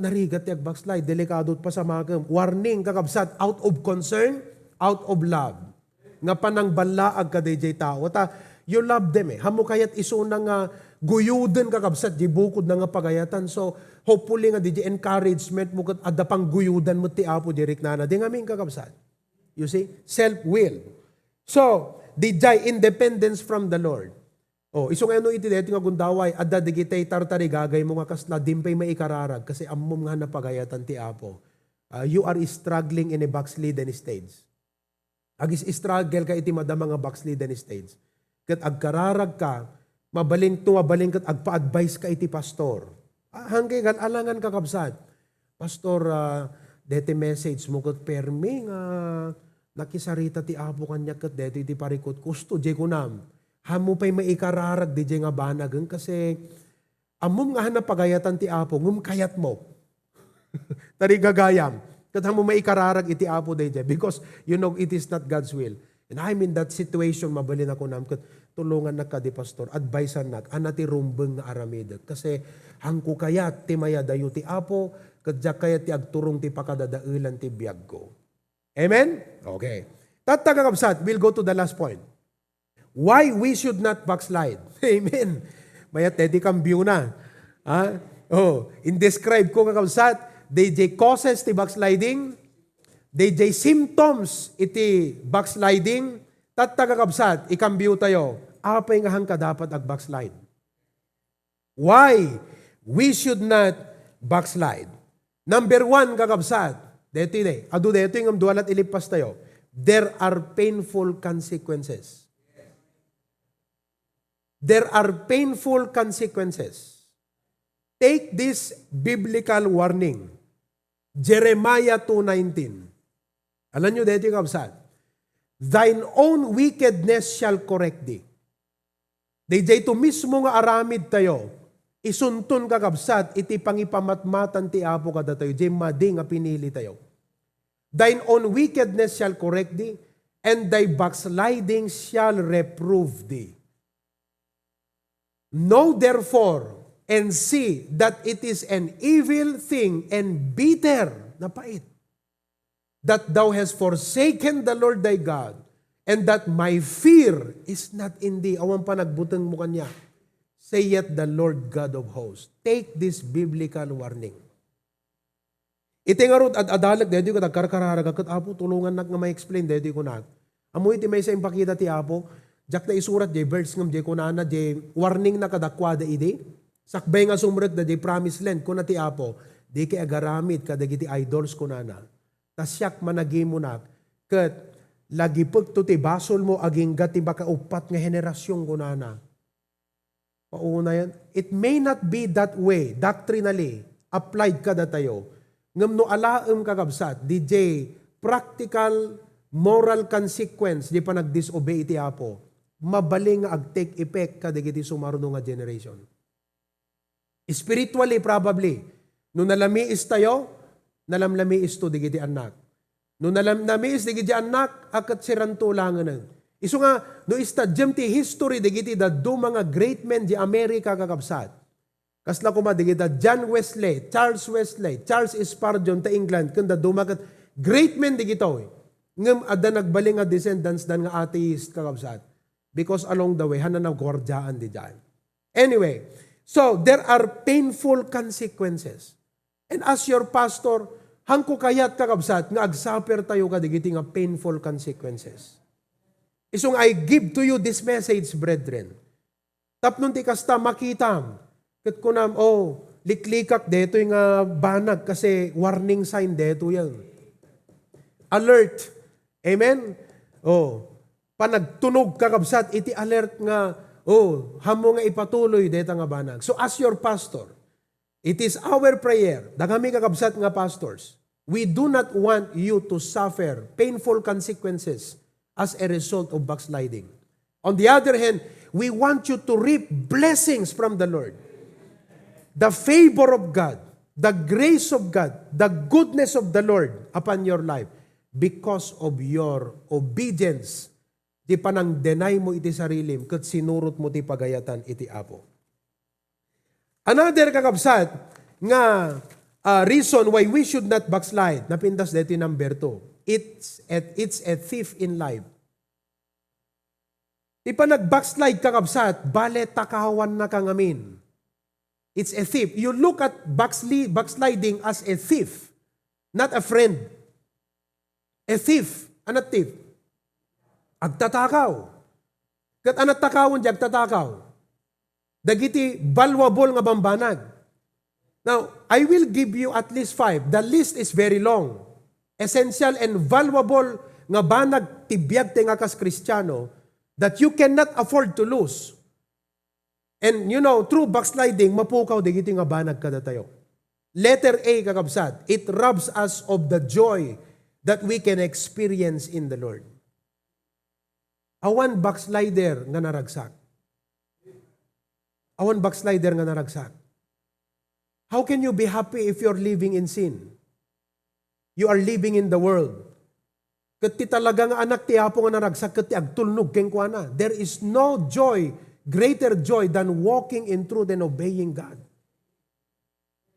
narigat ti agbackslide, delikado pa sa makam. Warning kakabsat, out of concern, out of love. Nga panang balaag ka DJ tao. You love them eh. Hamo kayat iso na nga guyuden kakabsat, di bukod na nga pagayatan. So, hopefully nga di encouragement mo kat adda pang guyudan mo ti Apo direk na di nga aming kakabsat. You see? Self-will. So, di jay independence from the Lord. Oh, iso nga ano iti deti nga gundaway, adda digitay tartari gagay mo nga kasla dimpay maikararag kasi ammom nga napagayatan ti Apo. You are struggling in a backslidden stage. Agis struggle ka iti madama nga backslidden stage. Kat agkararag ka, mabaling kat agpa-advise ka iti pastor. Hanggang alangan kakabsat. Pastor, dete message mo kat permi nga nakisarita ti Apo kanya kat dete iti parikot kusto, di ko nam. Hamo pa'y maikararag di nga banagan kasi amom nga pagayatan ti Apo, ngum kayat mo. Tari gagayam. Kat hamo maikararag iti Apo di because you know it is not God's will. And I'm in that situation, mabalin ako nam, kat tulungan na ka di pastor, advisean na, anati rumbeng nga aramidag. Kasi hangko kayat ti mayadayo ti Apo, kadya kayat ti agturong ti pakadadailan ti biyag ko. Amen? Okay. Tatagakabsat, we'll go to the last point. Why we should not backslide. Amen. Mayat edi kambyo na. In-describe ko kakabsat, DJ causes ti backsliding, DJ symptoms iti backsliding, tatta kakabsat, ikambyo tayo, apay nga hangka dapat ag backslide. Why we should not backslide? Number 1, kakabsat, ado dito yung amdualat ilipas tayo, there are painful consequences. There are painful consequences. Take this biblical warning. Jeremiah 2:19. Alam nyo dito yung kabsat. Thine own wickedness shall correct thee. DJ to mismo nga aramid tayo. Isuntun ka kabsat, iti pangipamatmatan ti apo kada tayo. Di madi nga pinili tayo. Thine own wickedness shall correct thee, and thy backsliding shall reprove thee. Know therefore, and see that it is an evil thing and bitter na pait, that thou hast forsaken the Lord thy God, and that my fear is not in thee. Awan pa nagbutang mo kanya. Saith the Lord God of hosts. Take this biblical warning. Iti nga rod at adalag, dito ko nagkarkararaga, kat apo, tulungan na nga may-explain, dito ko na. Amoy iti may sa impakita ti apo, jak na isurat, di verse ngam, di ko na di warning na kadakwada ide. Sakbay nga sumrek da di promised land, ko na ti apo, di kay agaramit, kadagiti idols ko na. Tasyak managi mo na, kat lagi pagto ti basol mo, aging gati baka upat nga henerasyon ko na. Pauna yan. It may not be that way, doctrinally, applied kada tayo. Ngam no alaem kakabsat, DJ, practical, moral consequence, di pa nag-disobey iti apo, mabaling ag-take effect kadagiti sumaruno nga generation. Spiritually, probably, no nalamiis tayo, nalamlamiis to digiti anak. No nalamlamiis digiti anak, akat siranto langanan. Iso nga, no istadyam ti history digiti daddo mga great men di Amerika kakabsat. Kasla kuma digiti John Wesley, Charles Wesley, Charles Spurgeon ta England, kanda dumagat great men digito. Ngem adda nagbaling nga descendants dan nga atheist kakabsat. Because along the way, hanan na gwardyaan di dyan. Anyway, so there are painful consequences. And as your pastor, hangko kayat kakabsat nga agsuffer tayo kadigiti nga painful consequences. Isong I give to you this message, brethren. Tapnon ti kasta makitam. Kat kunam, liklikak deto yung banag kasi warning sign deto yan. Alert. Amen? Panagtunog kakabsat, iti alert nga, hamo nga ipatuloy deta nga banag. So as your pastor, it is our prayer, dagami kakabsat nga pastors, we do not want you to suffer painful consequences as a result of backsliding. On the other hand, we want you to reap blessings from the Lord. The favor of God, the grace of God, the goodness of the Lord upon your life because of your obedience. Di pa nang deny mo iti sarilim kat sinurot mo ti pagayatan iti apo. Another kakabsat nga reason why we should not backslide, napindas dito number 2. It's a thief in life. Di pa nag-backslide kakabsat, bale takawan na kang amin. It's a thief. You look at backsliding as a thief, not a friend. A thief. Anat thief? Agtatakaw. Kat anat takawon di agtatakaw. Dagiti balwabol nga bambanag. Now, I will give you at least 5. The list is very long. Essential and valuable nga banag tibiyag te nga kas Kristiyano that you cannot afford to lose. And through backsliding, mapukaw digiti nga banag kada tayo. Letter A kakabsat, it robs us of the joy that we can experience in the Lord. Awan backslider nga naragsak. Awan backslider nga naragsak. How can you be happy if you're living in sin? You are living in the world. Kati talaga nga anak ti apo nga naragsak, kati agtulnog keng kuana. There is no joy, greater joy than walking in truth and obeying God.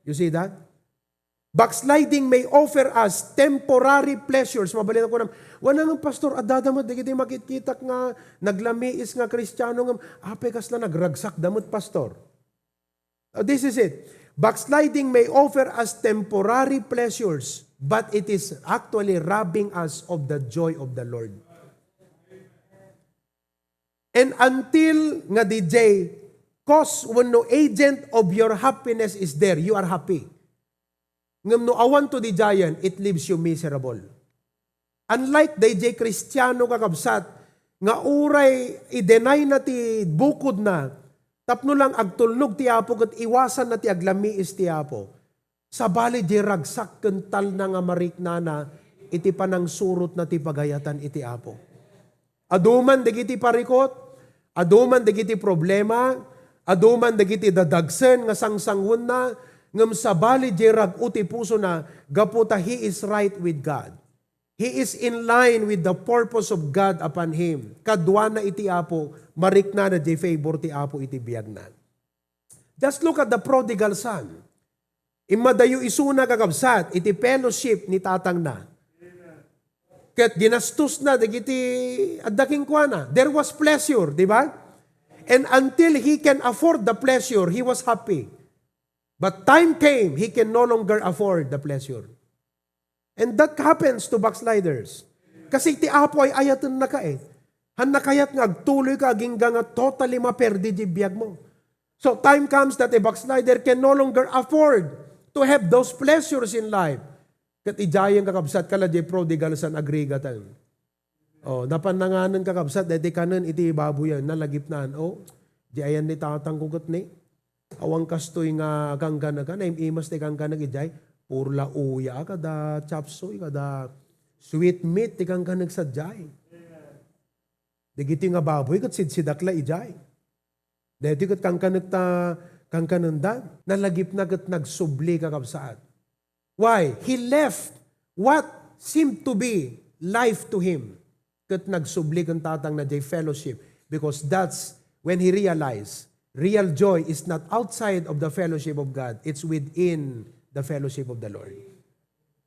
You see that? Backsliding may offer us temporary pleasures. Mabalin ako na, wala nga pastor, adadamot, di kita makikita nga, naglamiis nga Kristiyano nga, ape kas na nagragsak damot pastor. This is it. Backsliding may offer us temporary pleasures, but it is actually robbing us of the joy of the Lord. And until nga DJ, cause when no agent of your happiness is there, you are happy. Ngam no awan to the giant, it leaves you miserable. Unlike DJ Kristiyano kakabsat, nga uray i-deny na ti bukod na, tapno lang agtulnog ti Apo kat iwasan na ti aglamiis ti Apo. Sa bali di ragsak kental na nga mariknana, iti panang surot na ti pagayatan iti Apo. Aduman dagiti parikot, aduman dagiti problema, aduman dagiti dadagsen nga sangsangun na, ngam sa bali di rag uti puso na, gaputa he is right with God. He is in line with the purpose of God upon him. Kadwa na iti Apo, marikna na di favor ti Apo iti biyagnan. Just look at the prodigal son. Imadayo isuna kakabsat, iti fellowship ni tatang na. Kat ginastos na, dagiti adaking kwa na. There was pleasure, di ba? And until he can afford the pleasure, he was happy. But time came, he can no longer afford the pleasure. And that happens to backsliders. Kasi ti Apo ay ayatan na ka eh. Han nakayat nga agtuloy ka, agingga nga totally maperdi di biyag mo. So time comes that a backslider can no longer afford to have those pleasures in life. Kat ijayang kakabsat kala di prodigal san agrigatan. Oh, napananganan kakabsat, dati kanan iti babuyan, nalagipnan. Oh, di ayan ni tatangkugot ni. Awang kastoy nga ganggan na ka, na imas ni ganggan na ijay, purla uya kada chapsoy, kada sweet meat, tikang ka nagsadyay. Digiti nga baboy, kat sidsidakla ijay. Dati kat kang kananda, nalagip na kat nagsubli kakabsaat. Why? He left what seemed to be life to him. Kat nagsubli kang tatang na jay fellowship. Because that's when he realized, real joy is not outside of the fellowship of God. It's within the fellowship of the Lord.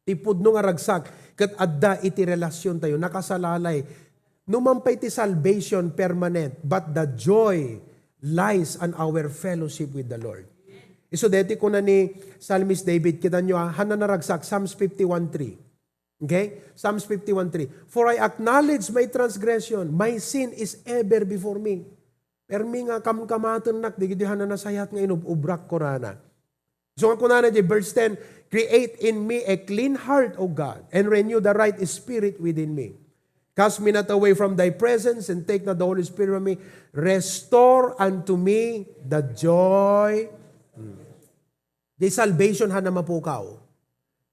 Tipod no nga ragsak, kat adda iti relasyon tayo, nakasalalay, numampay ti salvation permanent, but the joy lies on our fellowship with the Lord. So deti ko na ni Psalmist David, kita nyo hanan na ragsak, Psalms 51:3. Okay? Psalms 51:3. For I acknowledge my transgression, my sin is ever before me. Permi nga kamkamatan nak, digiti hanan na sayat nga inubrak ko rana. So nga kunana di verse 10, create in me a clean heart, O God, and renew the right spirit within me. Cast me not away from thy presence, and take not the Holy Spirit from me. Restore unto me the joy. Di salvation ha na mapukaw.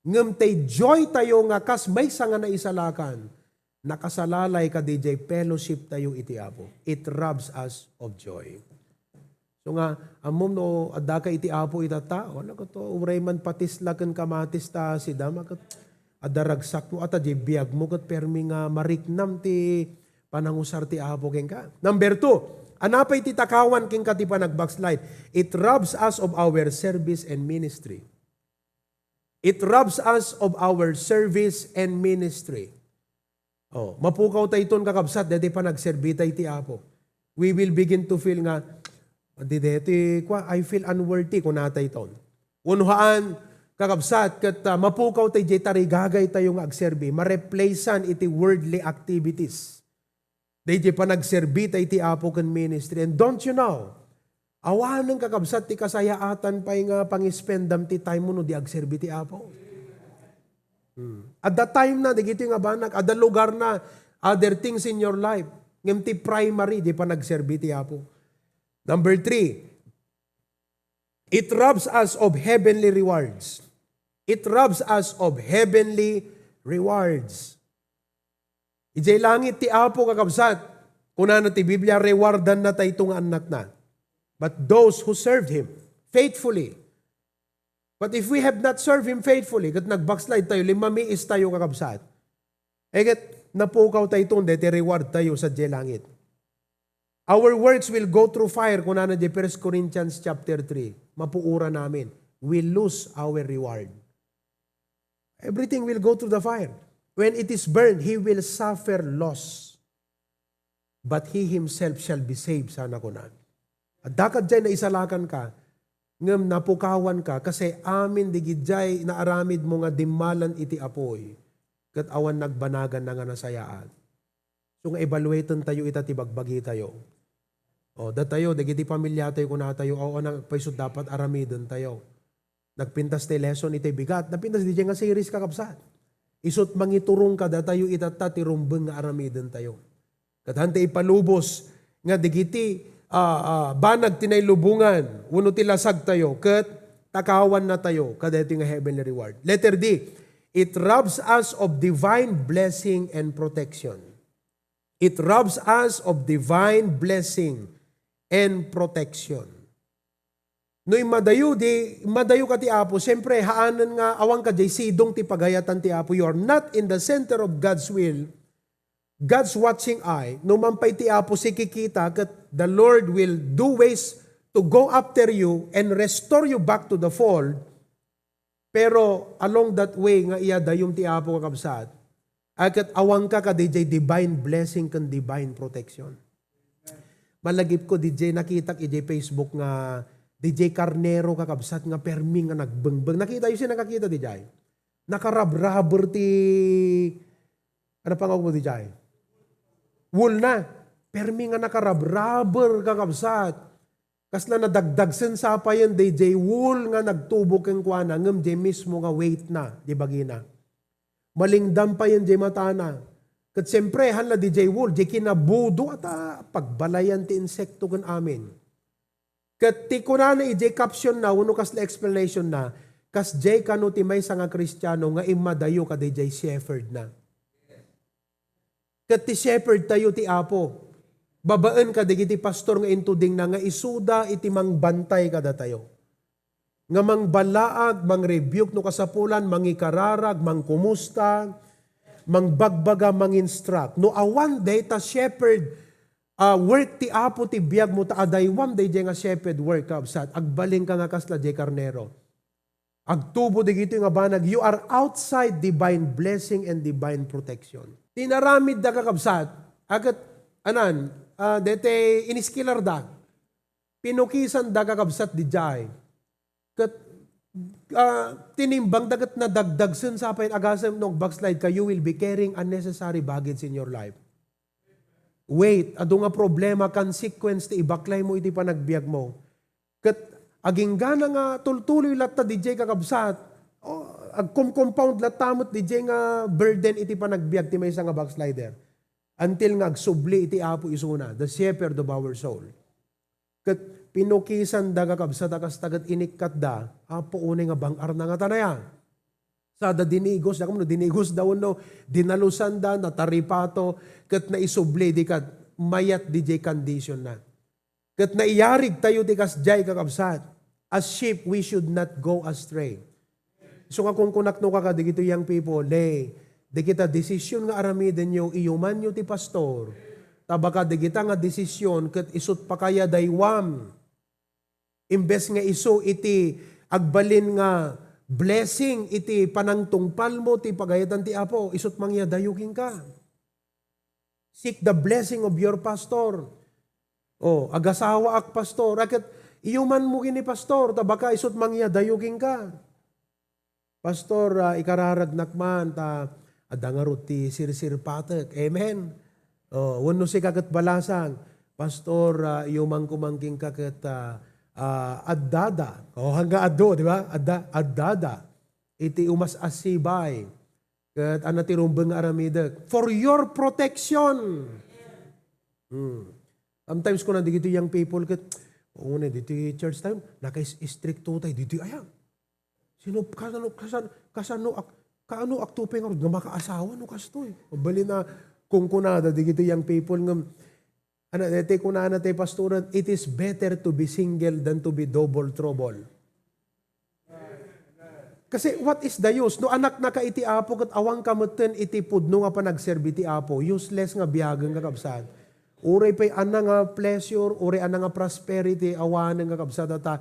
Ngam tay joy tayo nga kas may sanga na isalakan. Nakasalalay ka DJ fellowship tayo iti Apo. It robs us of joy. So nga, amom no, adda ka iti Apo itata, wala ko to, uray man patislakan kamatis ta si dama kat adaragsak mo at biyag mo kat permi nga mariknam ti panangusar ti Apo ken ka. Number 2, anapay ti takawan ken ka ti panagbackslide. It robs us of our service and ministry. It robs us of our service and ministry. Oh, mapukaw tayo iton kakabsat, dati pa nagserbi tayo ti Apo. We will begin to feel nga, I feel unworthy kung natay iton. Unuhaan, kakabsat, kat mapukaw tayo jay tarigagay tayo nga agserbi, mareplacean iti worldly activities. Dati pa nagserbi tayo ti Apo kan ministry. And don't you know, awan ng kakabsat ti kasayaatan pa nga pangispendam ti time mo no di agserbi ti Apo. At that time na, digito nga banak, at the lugar na, other things in your life, ngam ti primary, di pa nagserbi ti Apo. Number 3, it robs us of heavenly rewards. It robs us of heavenly rewards. Ijay langit ti Apo kakabsat, kuna na ti Biblia, rewardan na tayo itong anak na. But those who served Him faithfully. But if we have not served Him faithfully, kat nag-backslide tayo, limamiis tayo kakabsat, kat napukaw tayo itong deti reward tayo sa langit. Our works will go through fire, kung na 1 Corinthians chapter 3, mapuura namin. We lose our reward. Everything will go through the fire. When it is burned, he will suffer loss. But he himself shall be saved, sana ko na. At dakad dyan na isalakan ka, ngem napukawan ka kasi amin digidjay na aramid mo nga dimmalan iti apoy ket awan nagbanagan na nga nasayaan. So nga evaluaten tayo itati bagbagi tayo. O datayo dagiti pamilya tayo kuna tayo o nang paisod dapat aramiden tayo. Nagpintas ti lesson iti bigat, napintas di nga series kakabsat. Isot mangiturong ka datayo itata ti rumbeng nga aramiden tayo. Ket hante ipalubos nga digiti banag tinay lubungan, uno tilasag tayo, ket takawan na tayo, kadeti nga heavenly reward. Letter D, it robs us of divine blessing and protection. It robs us of divine blessing and protection. No'y madayo ka ti Apo, siyempre haanan nga awang ka jay sidong ti pagayatan ti Apo, you are not in the center of God's will, God's watching eye, no mampay ti Apo si kikita kat the Lord will do ways to go after you and restore you back to the fold. Pero along that way nga iya dayong ti Apo kakabsat, akat awang ka DJ divine blessing kan divine protection. Malagip ko DJ nakita DJ Facebook nga DJ Carnero kakabsat nga perming nga nagbengbeng. Nakita yun siya nakakita DJ. Nakarab-rubber ti ano pang ako mo DJ? Wool na. Permi nga nakarab-rubber kakabsat. Kas na nadagdag sa pa yan, DJ wool nga nagtubok ang kuana, ngam di mismo nga weight na, di bagina. Malingdam pa yan, di matana. Kat siyempre, hanla DJ wool, di kinabudo at pagbalayan ti insekto kan amin. Kat ti kunana i caption na, uno kas na explanation na, kas di kano ti may nga Kristiyano nga imadayo ka DJ shepherd na. Kat ti shepherd tayo ti Apo. Babaan ka digiti pastor nga intuding na nga isuda iti mangbantay kada tayo. Nga mangbalaag, mangrebuke no kasapulan, mangikararag, mangkumusta, mangbagbaga, manginstruct. No awan day ta shepherd work ti Apo ti biag mo ta aday one day nga shepherd work kabsat. Agbaling ka nga kasla di Carnero. Agtubo digiti nga banag, you are outside divine blessing and divine protection. Tinaramid da kakabsat, agat anan, dete iniskilar da, pinukisan da kakabsat di jay, kat tinimbang dagat na dagdagsan sa pain agasam nung backslide ka, you will be carrying unnecessary baggage in your life. Wait, ado nga problema, consequence ti ibaklay mo iti panagbiag mo. Kat aging gana nga tultuloy latta di jay kakabsat, ag-compound latamot di jay nga burden iti panagbiag ti may nga backslider. Until nga agsubli iti Apo isuna, the shepherd of our soul. Kat pinukisan da kakabsat akas tagat inikat da, Apo unay nga bangar na nga tanaya. Sada dinigos, dinigos daw no, dinalusan da, nataripato, kat naisubli di kat mayat di jay condition na. Kat naiyarig tayo di kas jay kakabsat. As sheep, we should not go astray. So nga kung kunakno ka digito young people, di kita desisyon nga aramiden nyo, iyuman nyo ti pastor, tabaka di kita nga desisyon, kat isut pa kaya daywam. Imbes nga iso iti agbalin nga blessing, iti panangtungpal mo, ti pagayatan ti Apo, isut mangya dayuking ka. Seek the blessing of your pastor. Agasawa ak pastor, akat iyuman mo kini pastor, tabaka isut mangya dayuking ka. Pastor, ikararagnak man, adangarot ti sirsir patek. Amen. Wano si kagat balasang, Pastor, yumang kumangking kagat addada. Hangga addo, di ba? Addada. Iti umas asibay. Kat anatirumbeng aramidak. For your protection. Sometimes ko na dito young people, kat, dito church time, naka-stricto tayo, dito ayang. Sino, kaano aktupeng nga makaasawa, no kastoy. Bali na, kung kunada, di gito young people nga, dete kunana tayo pastoran, it is better to be single than to be double trouble. Kasi what is the use? No anak na ka iti Apo, kat awang kamutin iti pudno nga pa nagserbi ti Apo, useless nga biyagang kakabsat. Uray pa'y anang nga pleasure, uray anang nga prosperity, awanan nga kakabsat ata,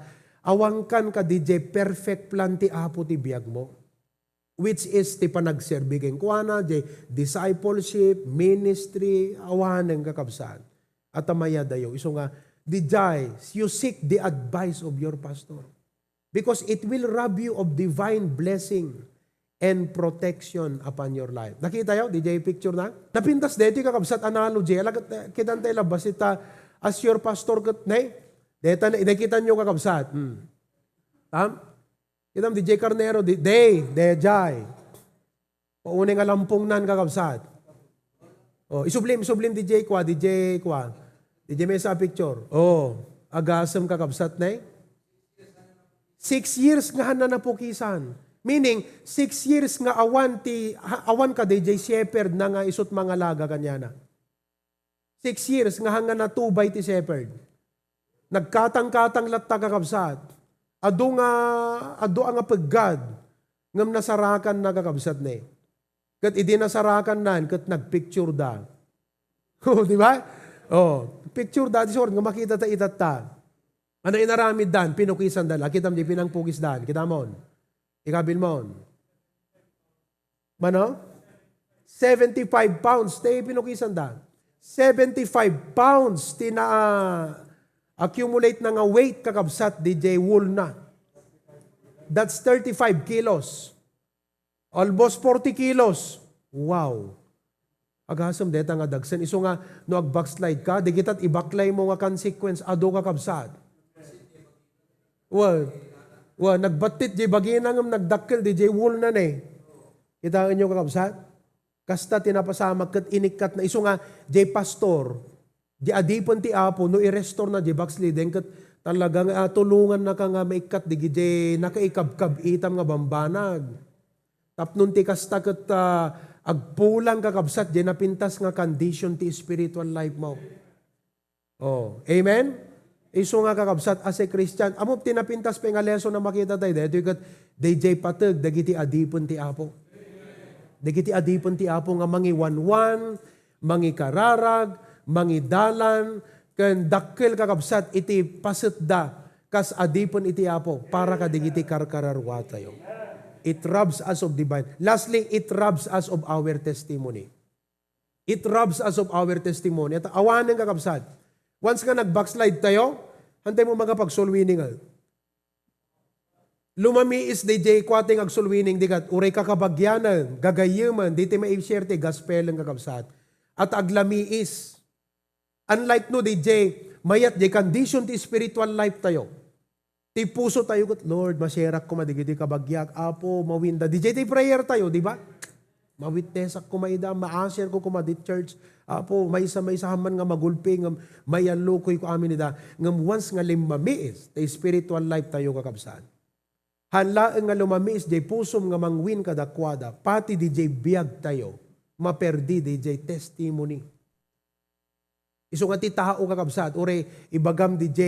awangkan ka DJ perfect plan ti Apo ti biag mo. Which is ti panagserbi keng kuana, discipleship, ministry, awanan kakabsat. At amaya dayo. Iso nga, DJ, you seek the advice of your pastor. Because it will rob you of divine blessing and protection upon your life. Nakita yun? DJ picture na? Napintas dito yung kakabsat analogy. Alagat kitan tayo labas ita as your pastor kat na deta na nakita nyo kakabsat. Tam? Kitam DJ Carnero, Dejay. Pauning alampong nan kakabsat. Oh, isublim DJ kwa. DJ may sa picture. Oh, agasam kakabsat na 6 years nga na napukisan. Meaning, 6 years nga awan ka DJ shepherd na nga isot mga laga kanya na. 6 years nga hanga na tubay ti shepherd. Nagkatang-katang latta kakabsat. Ado nga paggad ngam nasarakan na kakabsat na Kat idi nasarakan nan, kat nagpicture da. Oh, di ba? Oh, picture da, disor, nga makita ta itata. Ano inaramid dan, pinukisan dan. Kita mo di pinangpugis dan. Kita mo. Ikabil mo. Mano? 75 pounds, tayo pinukisan dan. 75 pounds, accumulate na nga weight kakabsat, DJ wool na. That's 35 kilos. Almost 40 kilos. Wow. Agasam deta nga dagsan. Iso nga, no ag-backslide ka, di kita't ibaklay mo nga consequence, ado ka kabsat. Nagbatit, di baginang nagdakkel, di jay wool na Kitaan nyo kakabsat? Kasta tinapasamag kat inikat na. Iso nga, jay pastor, di adipon ti apo, no i-restore na jay backsliding, kat talagang tulungan na ka nga maikat, di jay nakaikab-kab itam nga bambanag. Tapnon ti kasta kat agpulang kakabsat, di napintas nga condition ti spiritual life mo. Oh, amen? Iso nga kakabsat as a Christian, amo tinapintas pa nga lesson na makita tayo, dito kat DJ patag, dagiti adipon ti apo. Dagiti adipon ti apo nga mangi wanwan, mangi kararag, mangi dalan, kan dakkel kakabsat iti paset da, kas adipon iti apo, para ka digiti karkararwa tayo. It robs us of divine. Lastly, it robs us of our testimony. It robs us of our testimony. At awanan kakabsat. Once nga nag-backslide tayo, hantay mo mga pag-soul-winning. Lumamiis DJ kwating ag-soul-winning dikat. Uray kakabagyanan, gagayaman, diti ma-share ti gospel ang kakabsat. At aglamiis. Unlike no DJ, mayat di condition ti spiritual life tayo. Ti puso tayo kat, Lord, masyerak ko madigiti kabagyak, apo, mawinda. DJ ti prayer tayo, di ba? Mawitnesak ko maida, ma-answer ko kumadit church, apo, may sahaman nga magulping, mayalukoy ko amin nida. Ngam once nga limamiis, ti spiritual life tayo kakabsaan. Hanlaan nga lumamiis, di pusom nga mangwin kadakwada, pati DJ biyag tayo, maperdi DJ testimony. Iso nga ti tao kakabsat, ure, ibagam DJ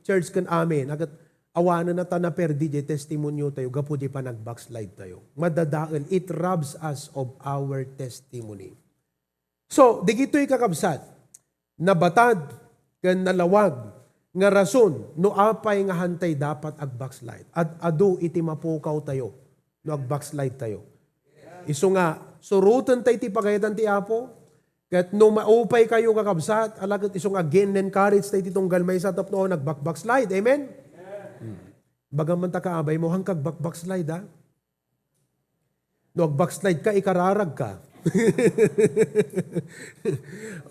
church kan amin, agat, awanan na ta na perdi di testimonyo tayo, gapo di pa nag-backslide tayo. Madadaal, it robs us of our testimony. So, di gito'y kakabsat, nabatad, kan nalawag, nga rason, no apay nga hantay dapat ag-backslide. At adu iti mapukaw tayo, no ag-backslide tayo. Iso nga, surutan tayo ti pagayatan ti Apo, kat no maupay kayo kakabsat, alagat isong again encourage tayo titunggal may sa top noon, nag-backslide. Amen? Bagaman ta kaabay mo, hangkag backslide ha? No, backslide ka, ikararag ka.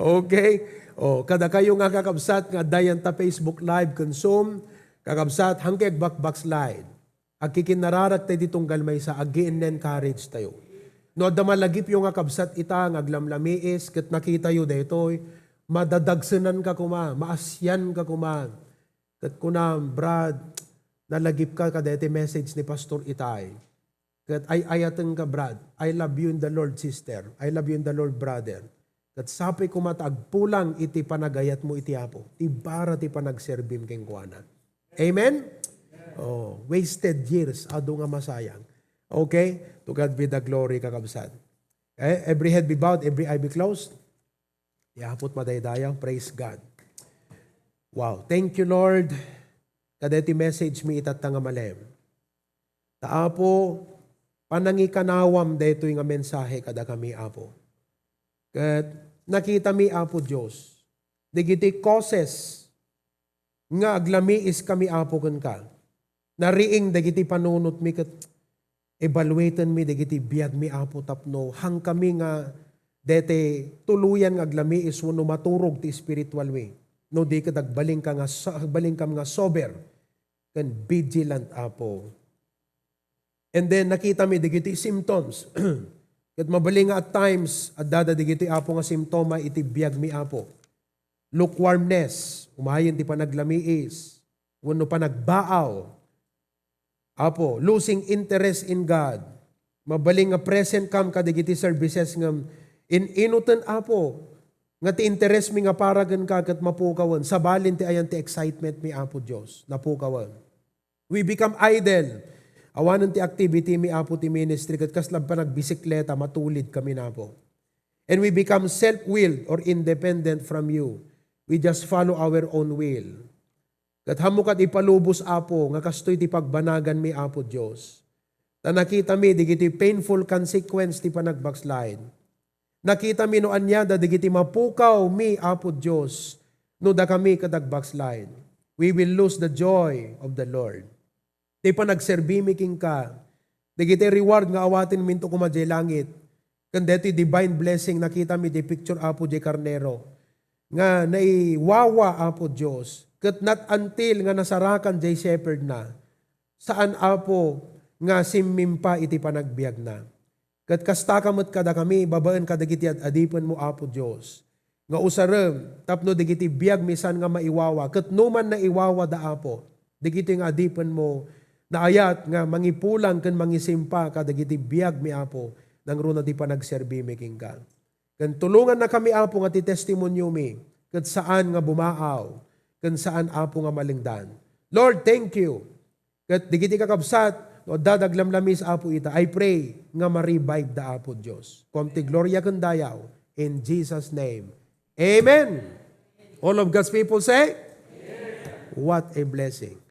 Okay? O, kada kayo nga kakabsat, nga dayan ta Facebook Live, consume, kakabsat, hangkag backslide. Ag kikinararag tayo ditong galmay sa again encourage tayo. No, damalagip yung kakabsat ita, ngaglamlamiis, kat nakita yu detoy, madadagsanan ka kuma, maasyan ka kuma. Kat kunam, Brad, nalagip ka kadete message ni Pastor Itay. Kat ay ayateng ka, Brad. I love you in the Lord, sister. I love you in the Lord, brother. Kat sapi ko matagpulang iti panagayat mo iti Apo. Ibara ti panagserbim keng kuana. Amen? Oh, wasted years, ado nga masayang. Okay? To God be the glory, kakabsat. Okay? Every head be bowed, every eye be closed. Iapot madaydayang, praise God. Wow. Thank you, Lord. Kadeti message mi itat nga malem. Taapo, panangikanawam deto nga mensahe kada kami, Apo. Kat nakita mi, Apo Diyos, digiti causes nga aglamiis kami, Apo, kan ka. Nariing dagiti panunot mi ket evaluaten mi dagiti biag mi Apo tapno hang kami nga dete tuluyan nga aglami is wenno maturog ti spiritual way. No di ka dagbaling ka nga baling kam nga sober ken vigilant Apo. And then nakita mi dagiti symptoms. Ket mabaling nga at times adda dagiti Apo nga simptoma iti biag mi Apo. Lukewarmness, umayon ti panaglamiis, wenno panagbaaw. Apo, losing interest in God. Mabaling nga present kam kadagiti services nga inutan Apo. Nga ti interest mi nga paragan ka ket mapukawan. Sabalin ti ayan ti excitement mi Apo Dios. Napukawan. We become idle. Awanan ti activity mi Apo ti ministry ket kaslam pa nagbisikleta matulid kami na po. And we become self-willed or independent from you. We just follow our own will. Kat hamukat ipalubos Apo nga kastoy ti pagbanagan mi Apo Dios. Ta nakita mi digiti painful consequence ti panagbackslide. Nakita mi no anya da digiti mapukaw mi Apo Dios no da kami kadagbackslide. We will lose the joy of the Lord. Ti panagserbi mi king ka. Digiti reward nga awatin minto kumadjay langit. Ken deti divine blessing nakita mi di picture Apo di Carnero. Nga naiwawa Apo Dios. Ket not until nga nasarakan jay shepherd na, saan Apo nga simmimpa iti panagbiag na. Ket kasta kamot kada kami, babaan kadagiti adipen mo Apo Dios. Nga usarem, tapno digiti biag misan nga maiwawa. Ket numan na iwawa da Apo, digiti nga adipen mo, na ayat nga mangipulang ken mangisimpa kadagiti biag mi Apo, nang runa ti panagserbi mi king ka. Ken tulungan na kami Apo nga ti testimonyo mi, ket saan nga bumaaw, ken saan Apo nga malingdan. Lord, thank you. Ket digiti kakabsat, no dadaglamlamis Apo ita, I pray nga ma-revive da Apo Dios. Komti gloria ken dayaw, in Jesus' name. Amen. All of God's people say, Amen. What a blessing.